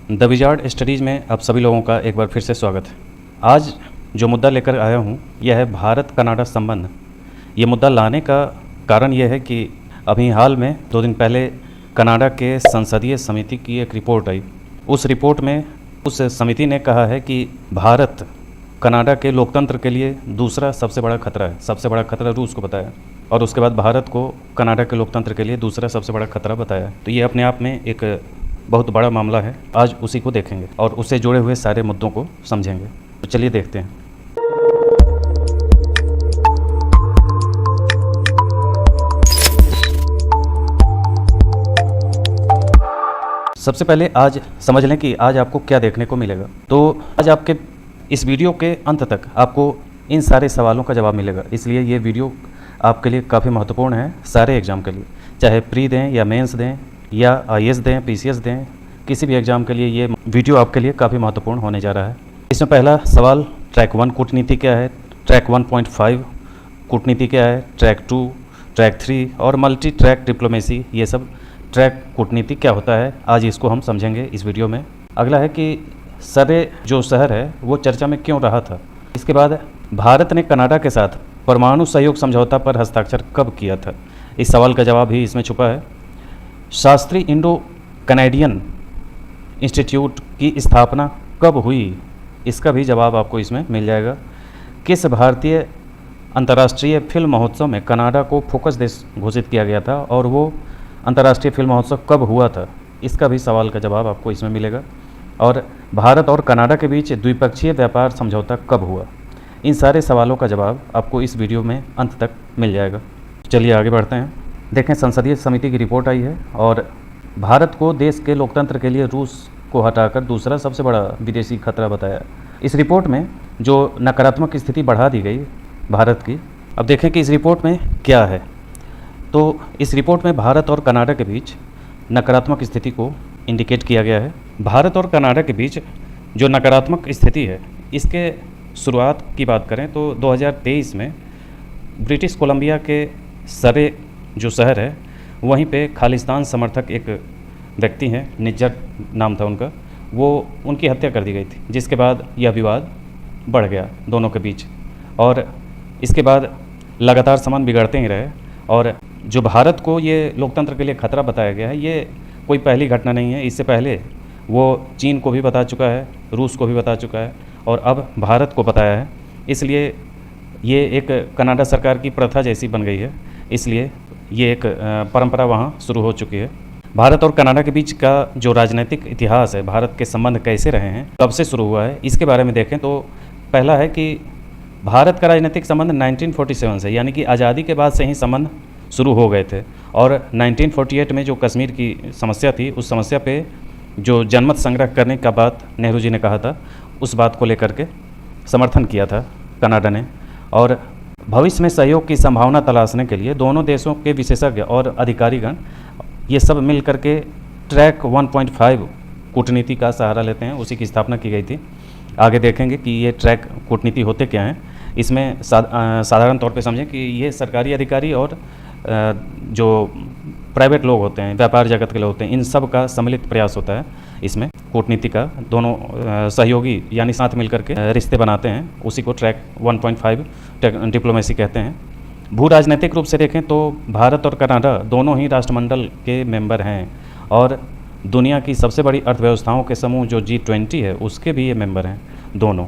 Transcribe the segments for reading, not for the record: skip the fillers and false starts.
The wizard studies में आप सभी लोगों का एक बार फिर से स्वागत है। आज जो मुद्दा लेकर आया हूँ यह है भारत कनाडा संबंध। ये मुद्दा लाने का कारण यह है कि अभी हाल में 2 दिन पहले कनाडा के संसदीय समिति की एक रिपोर्ट आई। उस रिपोर्ट में उस समिति ने कहा है कि भारत कनाडा के लोकतंत्र के लिए दूसरा सबसे बड़ा खतरा है। सबसे बड़ा खतरा रूस को बताया और उसके बाद भारत को कनाडा के लोकतंत्र के लिए दूसरा सबसे बड़ा खतरा बताया। तो ये अपने आप में एक बहुत बड़ा मामला है। आज उसी को देखेंगे और उससे जुड़े हुए सारे मुद्दों को समझेंगे। तो चलिए देखते हैं। सबसे पहले आज समझ लें कि आज आपको क्या देखने को मिलेगा। तो आज आपके इस वीडियो के अंत तक आपको इन सारे सवालों का जवाब मिलेगा। इसलिए ये वीडियो आपके लिए काफ़ी महत्वपूर्ण है सारे एग्ज़ाम के लिए, चाहे प्री दें या मेंस दें या आईएएस दें, पीसीएस दें, किसी भी एग्ज़ाम के लिए ये वीडियो आपके लिए काफ़ी महत्वपूर्ण होने जा रहा है। इसमें पहला सवाल ट्रैक 1 कूटनीति क्या है, ट्रैक 1.5 कूटनीति क्या है, ट्रैक 2, ट्रैक 3 और मल्टी ट्रैक डिप्लोमेसी, ये सब ट्रैक कूटनीति क्या होता है, आज इसको हम समझेंगे इस वीडियो में। अगला है कि सरे जो शहर है वो चर्चा में क्यों रहा था। इसके बाद भारत ने कनाडा के साथ परमाणु सहयोग समझौता पर हस्ताक्षर कब किया था, इस सवाल का जवाब भी इसमें छुपा है। शास्त्री इंडो कनाडियन इंस्टीट्यूट की स्थापना कब हुई, इसका भी जवाब आपको इसमें मिल जाएगा। किस भारतीय अंतर्राष्ट्रीय फिल्म महोत्सव में कनाडा को फोकस देश घोषित किया गया था और वो अंतर्राष्ट्रीय फिल्म महोत्सव कब हुआ था, इसका भी सवाल का जवाब आपको इसमें मिलेगा। और भारत और कनाडा के बीच द्विपक्षीय व्यापार समझौता कब हुआ, इन सारे सवालों का जवाब आपको इस वीडियो में अंत तक मिल जाएगा। चलिए आगे बढ़ते हैं। देखें, संसदीय समिति की रिपोर्ट आई है और भारत को देश के लोकतंत्र के लिए रूस को हटाकर दूसरा सबसे बड़ा विदेशी खतरा बताया। इस रिपोर्ट में जो नकारात्मक स्थिति बढ़ा दी गई भारत की, अब देखें कि इस रिपोर्ट में क्या है। तो इस रिपोर्ट में भारत और कनाडा के बीच नकारात्मक स्थिति को इंडिकेट किया गया है। भारत और कनाडा के बीच जो नकारात्मक स्थिति है, इसके शुरुआत की बात करें तो 2023 में ब्रिटिश कोलंबिया के सरे जो शहर है वहीं पे खालिस्तान समर्थक एक व्यक्ति हैं, निज्जर नाम था उनका, वो उनकी हत्या कर दी गई थी, जिसके बाद यह विवाद बढ़ गया दोनों के बीच और इसके बाद लगातार संबंध बिगड़ते ही रहे। और जो भारत को ये लोकतंत्र के लिए खतरा बताया गया है, ये कोई पहली घटना नहीं है। इससे पहले वो चीन को भी बता चुका है, रूस को भी बता चुका है और अब भारत को बताया है। इसलिए ये एक कनाडा सरकार की प्रथा जैसी बन गई है, इसलिए ये एक परंपरा वहाँ शुरू हो चुकी है। भारत और कनाडा के बीच का जो राजनीतिक इतिहास है, भारत के संबंध कैसे रहे हैं, कब से शुरू हुआ है, इसके बारे में देखें तो पहला है कि भारत का राजनीतिक संबंध 1947 से, यानी कि आज़ादी के बाद से ही संबंध शुरू हो गए थे। और 1948 में जो कश्मीर की समस्या थी, उस समस्या पे जो जनमत संग्रह करने का बात नेहरू जी ने कहा था, उस बात को लेकर के समर्थन किया था कनाडा ने। और भविष्य में सहयोग की संभावना तलाशने के लिए दोनों देशों के विशेषज्ञ और अधिकारीगण ये सब मिल करके ट्रैक 1.5 कूटनीति का सहारा लेते हैं, उसी की स्थापना की गई थी। आगे देखेंगे कि ये ट्रैक कूटनीति होते क्या हैं। इसमें साधारण तौर पे समझें कि ये सरकारी अधिकारी और जो प्राइवेट लोग होते हैं, व्यापार जगत के लोग होते हैं, इन सब का सम्मिलित प्रयास होता है। इसमें कूटनीति का दोनों सहयोगी यानी साथ मिलकर के रिश्ते बनाते हैं, उसी को ट्रैक 1.5 डिप्लोमेसी कहते हैं। भू राजनीतिक रूप से देखें तो भारत और कनाडा दोनों ही राष्ट्रमंडल के मेंबर हैं और दुनिया की सबसे बड़ी अर्थव्यवस्थाओं के समूह जो G20 है, उसके भी ये मेंबर हैं दोनों।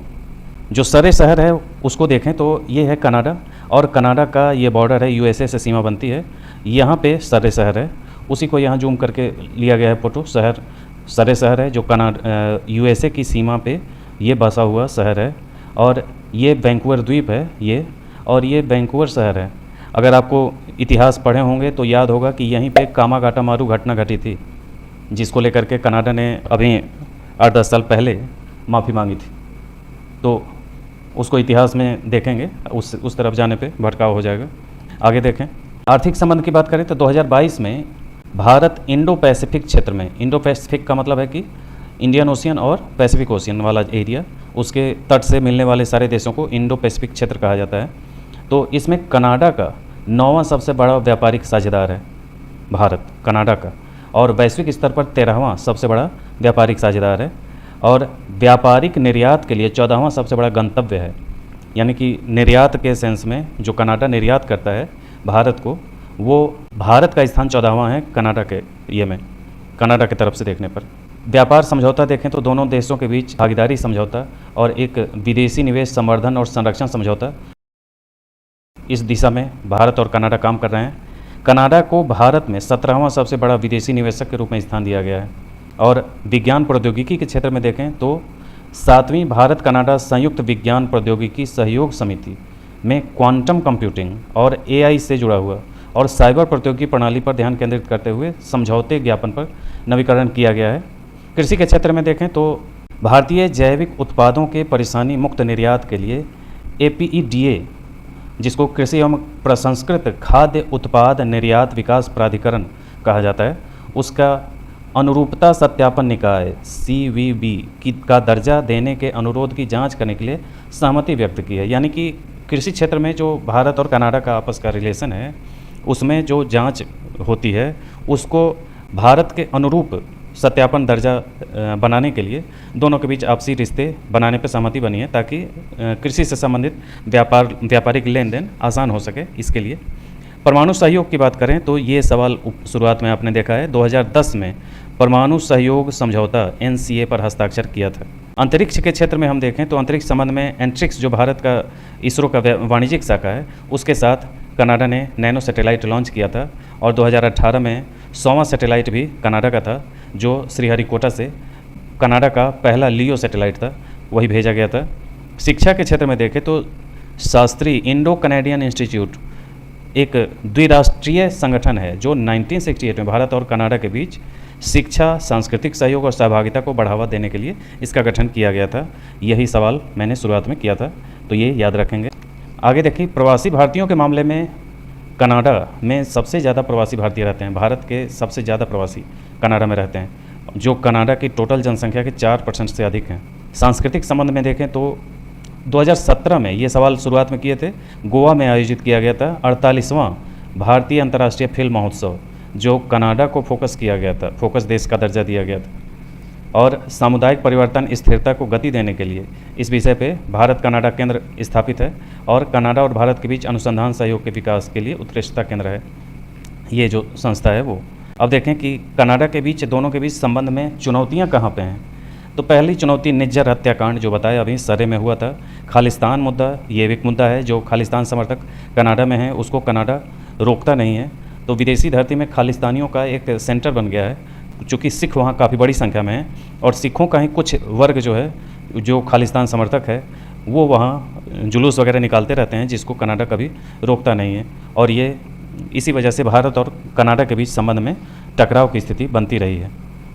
जो सरे शहर है उसको देखें तो ये है कनाडा और कनाडा का ये बॉर्डर है, यूएसए से सीमा बनती है। यहाँ पे सरे शहर है, उसी को यहाँ जूम करके लिया गया है फोटो। शहर सरे शहर है जो यूएसए की सीमा पे ये बसा हुआ शहर है और ये वैंकूवर द्वीप है ये, और ये वैंकूवर शहर है। अगर आपको इतिहास पढ़े होंगे तो याद होगा कि यहीं पे कामागाटामारू घटना घटी थी, जिसको लेकर के कनाडा ने अभी 8-10 साल पहले माफ़ी मांगी थी। तो उसको इतिहास में देखेंगे, उस तरफ जाने पे भटकाव हो जाएगा। आगे देखें, आर्थिक संबंध की बात करें तो 2022 में भारत इंडो पैसिफिक क्षेत्र में, इंडो पैसिफिक का मतलब है कि इंडियन ओशियन और पैसिफिक ओशियन वाला एरिया, उसके तट से मिलने वाले सारे देशों को इंडो पैसिफिक क्षेत्र कहा जाता है। तो इसमें कनाडा का 9वां सबसे बड़ा व्यापारिक साझेदार है भारत, कनाडा का। और वैश्विक स्तर पर 13वां सबसे बड़ा व्यापारिक साझेदार है और व्यापारिक निर्यात के लिए 14वां सबसे बड़ा गंतव्य है। यानी कि निर्यात के सेंस में जो कनाडा निर्यात करता है भारत को, वो भारत का स्थान 14वां है कनाडा के ये में, कनाडा की तरफ से देखने पर। व्यापार समझौता देखें तो दोनों देशों के बीच भागीदारी समझौता और एक विदेशी निवेश संवर्धन और संरक्षण समझौता, इस दिशा में भारत और कनाडा काम कर रहे हैं। कनाडा को भारत में 17वां सबसे बड़ा विदेशी निवेशक के रूप में स्थान दिया गया है और विज्ञान प्रौद्योगिकी के क्षेत्र में देखें तो 7वीं भारत कनाडा संयुक्त विज्ञान प्रौद्योगिकी सहयोग समिति में क्वांटम कंप्यूटिंग और AI से जुड़ा हुआ और साइबर प्रौद्योगिकी प्रणाली पर ध्यान केंद्रित करते हुए समझौते ज्ञापन पर नवीकरण किया गया है। कृषि के क्षेत्र में देखें तो भारतीय जैविक उत्पादों के परेशानी मुक्त निर्यात के लिए APEDA, जिसको कृषि एवं प्रसंस्कृत खाद्य उत्पाद निर्यात विकास प्राधिकरण कहा जाता है, उसका अनुरूपता सत्यापन निकाय CVB का दर्जा देने के अनुरोध की जांच करने के लिए सहमति व्यक्त की है। यानी कि कृषि क्षेत्र में जो भारत और कनाडा का आपस का रिलेशन है, उसमें जो जांच होती है उसको भारत के अनुरूप सत्यापन दर्जा बनाने के लिए दोनों के बीच आपसी रिश्ते बनाने पर सहमति बनी है, ताकि कृषि से संबंधित व्यापारिक लेन देन आसान हो सके। इसके लिए परमाणु सहयोग की बात करें तो ये सवाल शुरुआत में आपने देखा है, 2010 में परमाणु सहयोग समझौता NCA पर हस्ताक्षर किया था। अंतरिक्ष के क्षेत्र में हम देखें तो अंतरिक्ष संबंध में एंट्रिक्स जो भारत का इसरो का वाणिज्यिक शाखा है, उसके साथ कनाडा ने नैनो सैटेलाइट लॉन्च किया था और 2018 में 100वां सैटेलाइट भी कनाडा का था, जो श्रीहरिकोटा से कनाडा का पहला लियो सैटेलाइट था, वही भेजा गया था। शिक्षा के क्षेत्र में देखें तो शास्त्री इंडो कनेडियन इंस्टीट्यूट एक द्विराष्ट्रीय संगठन है जो 1968 में भारत और कनाडा के बीच शिक्षा, सांस्कृतिक सहयोग और सहभागिता को बढ़ावा देने के लिए इसका गठन किया गया था। यही सवाल मैंने शुरुआत में किया था, तो ये याद रखेंगे। आगे देखिए, प्रवासी भारतीयों के मामले में कनाडा में सबसे ज़्यादा प्रवासी भारतीय रहते हैं। भारत के सबसे ज़्यादा प्रवासी कनाडा में रहते हैं, जो कनाडा की टोटल जनसंख्या के 4% से अधिक हैं। सांस्कृतिक संबंध में देखें तो 2017 में ये सवाल शुरुआत में किए थे, गोवा में आयोजित किया गया था 48वां भारतीय अंतर्राष्ट्रीय फिल्म महोत्सव, जो कनाडा को फोकस किया गया था, फोकस देश का दर्जा दिया गया था। और सामुदायिक परिवर्तन स्थिरता को गति देने के लिए इस विषय पे भारत कनाडा केंद्र स्थापित है और कनाडा और भारत के बीच अनुसंधान सहयोग के विकास के लिए उत्कृष्टता केंद्र है ये जो संस्था है वो। अब देखें कि कनाडा के बीच, दोनों के बीच संबंध में चुनौतियां कहाँ पे हैं। तो पहली चुनौती निज्जर हत्याकांड जो बताया अभी सरे में हुआ था। खालिस्तान मुद्दा, ये एक मुद्दा है जो खालिस्तान समर्थक कनाडा में है, उसको कनाडा रोकता नहीं है। तो विदेशी धरती में खालिस्तानियों का एक सेंटर बन गया है, चूँकि सिख वहाँ काफ़ी बड़ी संख्या में है और सिखों का ही कुछ वर्ग जो है, जो खालिस्तान समर्थक है, वो वहाँ जुलूस वगैरह निकालते रहते हैं, जिसको कनाडा कभी रोकता नहीं है। और ये इसी वजह से भारत और कनाडा के बीच संबंध में टकराव की स्थिति बनती रही है।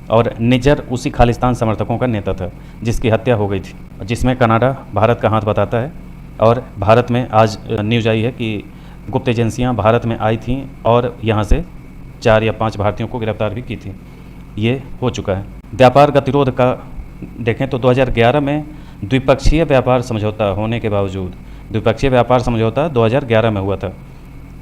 और निज्जर उसी खालिस्तान समर्थकों का नेता था जिसकी हत्या हो गई थी, जिसमें कनाडा भारत का हाथ बताता है। और भारत में आज न्यूज आई है कि गुप्त एजेंसियां भारत में आई थीं और यहां से 4 या 5 भारतीयों को गिरफ्तार भी की थी। ये हो चुका है। व्यापार गतिरोध का देखें तो 2011 में द्विपक्षीय व्यापार समझौता होने के बावजूद, द्विपक्षीय व्यापार समझौता 2011 में हुआ था,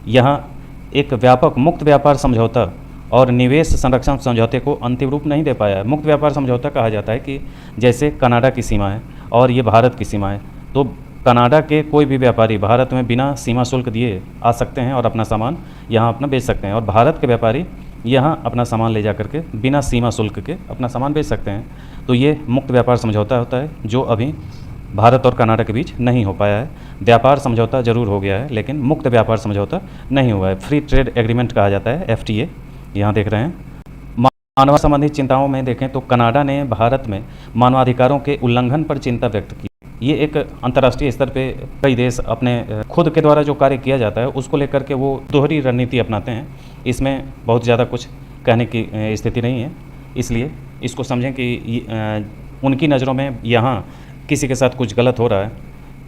यहाँ एक व्यापक मुक्त व्यापार समझौता और निवेश संरक्षण समझौते को अंतिम रूप नहीं दे पाया है। मुक्त व्यापार समझौता कहा जाता है कि जैसे कनाडा की सीमा है और ये भारत की सीमा है, तो कनाडा के कोई भी व्यापारी भारत में बिना सीमा शुल्क दिए आ सकते हैं और अपना सामान यहाँ अपना बेच सकते हैं, और भारत के व्यापारी यहाँ अपना सामान ले जा करके बिना सीमा शुल्क के अपना सामान बेच सकते हैं। तो ये मुक्त व्यापार समझौता होता है जो अभी भारत और कनाडा के बीच नहीं हो पाया है। व्यापार समझौता जरूर हो गया है, लेकिन मुक्त व्यापार समझौता नहीं हुआ है। फ्री ट्रेड एग्रीमेंट कहा जाता है, FTA, यहाँ देख रहे हैं। मानव संबंधी चिंताओं में देखें तो कनाडा ने भारत में मानवाधिकारों के उल्लंघन पर चिंता व्यक्त की। ये एक अंतर्राष्ट्रीय स्तर पे कई देश अपने खुद के द्वारा जो कार्य किया जाता है उसको लेकर के वो दोहरी रणनीति अपनाते हैं। इसमें बहुत ज़्यादा कुछ कहने की स्थिति नहीं है, इसलिए इसको समझें कि उनकी नज़रों में यहाँ किसी के साथ कुछ गलत हो रहा है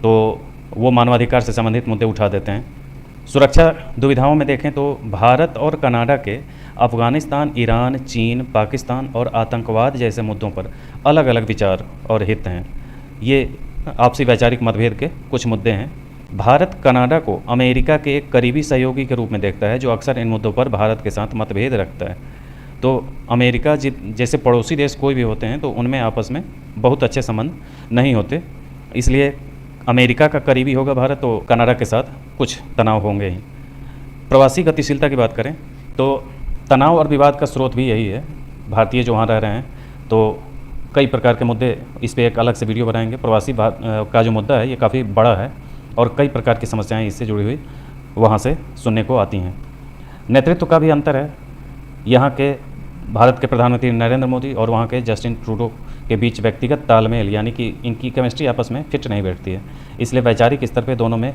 तो वो मानवाधिकार से संबंधित मुद्दे उठा देते हैं। सुरक्षा दुविधाओं में देखें तो भारत और कनाडा के अफ़गानिस्तान, ईरान, चीन, पाकिस्तान और आतंकवाद जैसे मुद्दों पर अलग अलग विचार और हित हैं। ये आपसी वैचारिक मतभेद के कुछ मुद्दे हैं। भारत कनाडा को अमेरिका के एक करीबी सहयोगी के रूप में देखता है, जो अक्सर इन मुद्दों पर भारत के साथ मतभेद रखता है। तो अमेरिका जैसे पड़ोसी देश कोई भी होते हैं तो उनमें आपस में बहुत अच्छे संबंध नहीं होते, इसलिए अमेरिका का करीबी होगा भारत तो कनाडा के साथ कुछ तनाव होंगे ही। प्रवासी गतिशीलता की बात करें तो तनाव और विवाद का स्रोत भी यही है। भारतीय जो वहाँ रह रहे हैं तो कई प्रकार के मुद्दे, इस पर एक अलग से वीडियो बनाएंगे। प्रवासी का जो मुद्दा है ये काफ़ी बड़ा है और कई प्रकार की समस्याएं इससे जुड़ी हुई वहाँ से सुनने को आती हैं। नेतृत्व का भी अंतर है। यहाँ के भारत के प्रधानमंत्री नरेंद्र मोदी और वहाँ के जस्टिन ट्रूडो के बीच व्यक्तिगत तालमेल यानी कि इनकी केमिस्ट्री आपस में फिट नहीं बैठती है, इसलिए वैचारिक स्तर पे दोनों में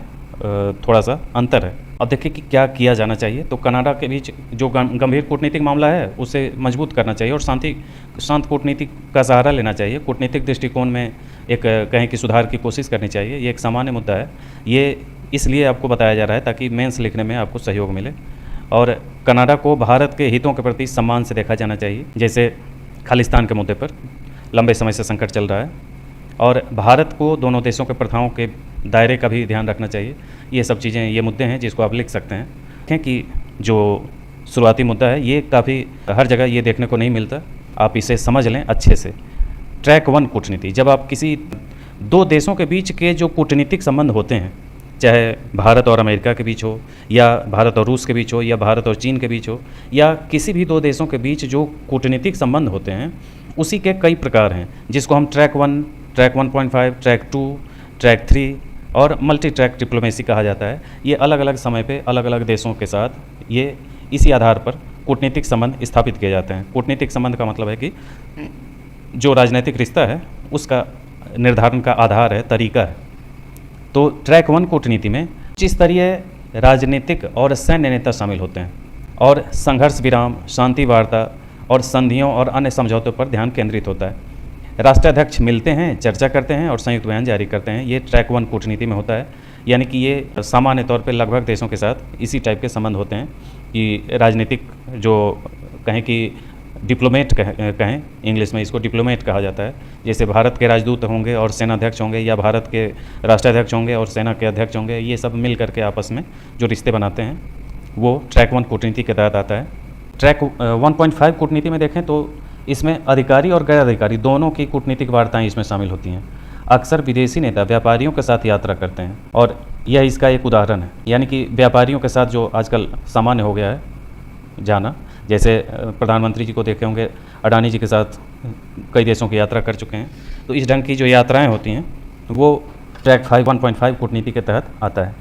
थोड़ा सा अंतर है। अब देखिए कि क्या किया जाना चाहिए। तो कनाडा के बीच जो गंभीर कूटनीतिक मामला है उसे मजबूत करना चाहिए और शांत कूटनीति का सहारा लेना चाहिए। कूटनीतिक दृष्टिकोण में एक कहें कि सुधार की कोशिश करनी चाहिए। ये एक सामान्य मुद्दा है, ये इसलिए आपको बताया जा रहा है ताकि मेंस लिखने में आपको सहयोग मिले। और कनाडा को भारत के हितों के प्रति सम्मान से देखा जाना चाहिए। जैसे खालिस्तान के मुद्दे पर लंबे समय से संकट चल रहा है और भारत को दोनों देशों के प्रथाओं के दायरे का भी ध्यान रखना चाहिए। ये सब चीज़ें, ये मुद्दे हैं जिसको आप लिख सकते हैं। देखें कि जो शुरुआती मुद्दा है ये काफ़ी हर जगह ये देखने को नहीं मिलता, आप इसे समझ लें अच्छे से। ट्रैक 1 कूटनीति, जब आप किसी दो देशों के बीच के जो कूटनीतिक संबंध होते हैं, चाहे भारत और अमेरिका के बीच हो या भारत और रूस के बीच हो या भारत और चीन के बीच हो या किसी भी दो देशों के बीच जो कूटनीतिक संबंध होते हैं, उसी के कई प्रकार हैं जिसको हम ट्रैक 1, ट्रैक 1.5, ट्रैक 2, ट्रैक 3 और मल्टी ट्रैक डिप्लोमेसी कहा जाता है। ये अलग अलग समय पे अलग अलग देशों के साथ ये इसी आधार पर कूटनीतिक संबंध स्थापित किए जाते हैं। कूटनीतिक संबंध का मतलब है कि जो राजनीतिक रिश्ता है उसका निर्धारण का आधार है, तरीका है। तो ट्रैक 1 कूटनीति में उच्च स्तरीय राजनीतिक और सैन्य नेता शामिल होते हैं और संघर्ष विराम, शांति वार्ता और संधियों और अन्य समझौतों पर ध्यान केंद्रित होता है। राष्ट्राध्यक्ष मिलते हैं, चर्चा करते हैं और संयुक्त बयान जारी करते हैं। ये ट्रैक 1 कूटनीति में होता है, यानी कि ये सामान्य तौर पे लगभग देशों के साथ इसी टाइप के संबंध होते हैं कि राजनीतिक जो कहें कि डिप्लोमेट कहें इंग्लिश में इसको डिप्लोमेट कहा जाता है। जैसे भारत के राजदूत होंगे और सेनाध्यक्ष होंगे या भारत के राष्ट्राध्यक्ष होंगे और सेना के अध्यक्ष होंगे, ये सब मिल करके आपस में जो रिश्ते बनाते हैं वो ट्रैक 1 कूटनीति के तहत आता है। ट्रैक 1.5 कूटनीति में देखें तो इसमें अधिकारी और गैर अधिकारी दोनों की कूटनीतिक वार्ताएं इसमें शामिल होती हैं। अक्सर विदेशी नेता व्यापारियों के साथ यात्रा करते हैं और यह इसका एक उदाहरण है। यानी कि व्यापारियों के साथ जो आजकल सामान्य हो गया है जाना, जैसे प्रधानमंत्री जी को देखे होंगे, अडानी जी के साथ कई देशों की यात्रा कर चुके हैं। तो इस ढंग की जो यात्राएं होती हैं वो ट्रैक 1.5 कूटनीति के तहत आता है।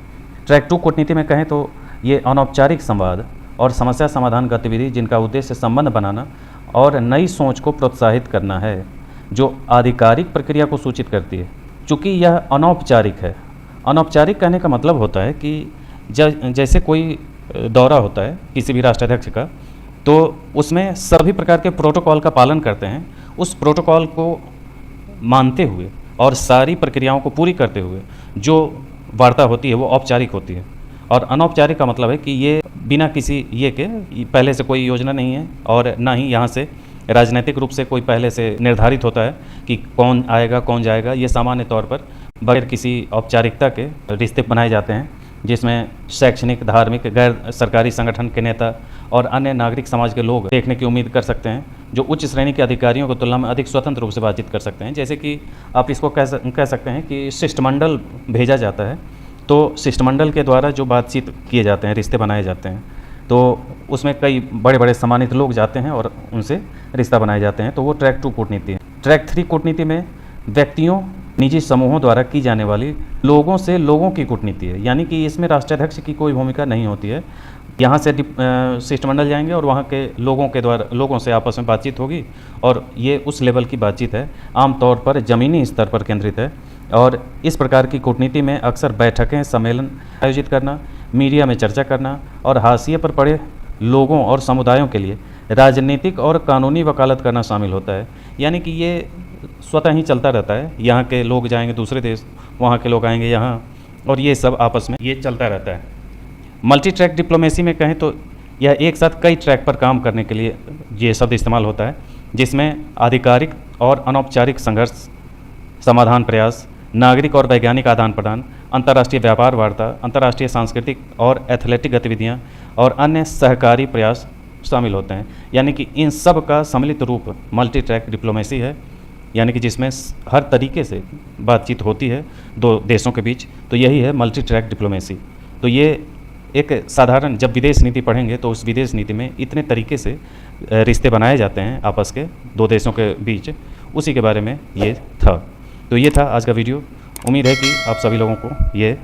ट्रैक 2 कूटनीति में कहें तो ये अनौपचारिक संवाद और समस्या समाधान गतिविधि जिनका उद्देश्य संबंध बनाना और नई सोच को प्रोत्साहित करना है, जो आधिकारिक प्रक्रिया को सूचित करती है। चूँकि यह अनौपचारिक है, अनौपचारिक कहने का मतलब होता है कि जैसे कोई दौरा होता है किसी भी राष्ट्राध्यक्ष का, तो उसमें सभी प्रकार के प्रोटोकॉल का पालन करते हैं। उस प्रोटोकॉल को मानते हुए और सारी प्रक्रियाओं को पूरी करते हुए जो वार्ता होती है वो औपचारिक होती है। और अनौपचारिक का मतलब है कि ये बिना किसी ये के पहले से कोई योजना नहीं है और ना ही यहाँ से राजनीतिक रूप से कोई पहले से निर्धारित होता है कि कौन आएगा कौन जाएगा। ये सामान्य तौर पर बगैर किसी औपचारिकता के रिश्ते बनाए जाते हैं, जिसमें शैक्षणिक, धार्मिक, गैर सरकारी संगठन के नेता और अन्य नागरिक समाज के लोग देखने की उम्मीद कर सकते हैं, जो उच्च श्रेणी के अधिकारियों की तुलना में अधिक स्वतंत्र रूप से बातचीत कर सकते हैं। जैसे कि आप इसको कह सकते हैं कि शिष्टमंडल भेजा जाता है, तो शिष्टमंडल के द्वारा जो बातचीत किए जाते हैं, रिश्ते बनाए जाते हैं, तो उसमें कई बड़े बड़े सम्मानित लोग जाते हैं और उनसे रिश्ता बनाए जाते हैं। तो वो ट्रैक 2 कूटनीति है। ट्रैक 3 कूटनीति में व्यक्तियों, निजी समूहों द्वारा की जाने वाली लोगों से लोगों की कूटनीति है, यानी कि इसमें राष्ट्राध्यक्ष की कोई भूमिका नहीं होती है। यहाँ से शिष्टमंडल जाएंगे और वहाँ के लोगों से आपस में बातचीत होगी और ये उस लेवल की बातचीत है, आमतौर पर ज़मीनी स्तर पर केंद्रित है। और इस प्रकार की कूटनीति में अक्सर बैठकें, सम्मेलन आयोजित करना, मीडिया में चर्चा करना और हाशिए पर पड़े लोगों और समुदायों के लिए राजनीतिक और कानूनी वकालत करना शामिल होता है। यानी कि ये स्वतः ही चलता रहता है। यहाँ के लोग जाएंगे दूसरे देश, वहाँ के लोग आएंगे यहाँ, और ये सब आपस में ये चलता रहता है। मल्टी ट्रैक डिप्लोमेसी में कहें तो यह एक साथ कई ट्रैक पर काम करने के लिए ये शब्द इस्तेमाल होता है, जिसमें आधिकारिक और अनौपचारिक संघर्ष समाधान प्रयास, नागरिक और वैज्ञानिक आदान प्रदान, अंतर्राष्ट्रीय व्यापार वार्ता, अंतर्राष्ट्रीय सांस्कृतिक और एथलेटिक गतिविधियाँ और अन्य सहकारी प्रयास शामिल होते हैं। यानी कि इन सब का सम्मिलित रूप मल्टी ट्रैक डिप्लोमेसी है, यानी कि जिसमें हर तरीके से बातचीत होती है दो देशों के बीच, तो यही है मल्टी ट्रैक डिप्लोमेसी। तो ये एक साधारण, जब विदेश नीति पढ़ेंगे तो उस विदेश नीति में इतने तरीके से रिश्ते बनाए जाते हैं आपस के दो देशों के बीच, उसी के बारे में ये था। तो ये था आज का वीडियो। उम्मीद है कि आप सभी लोगों को ये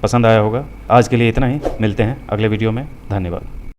पसंद आया होगा। आज के लिए इतना ही, मिलते हैं अगले वीडियो में। धन्यवाद।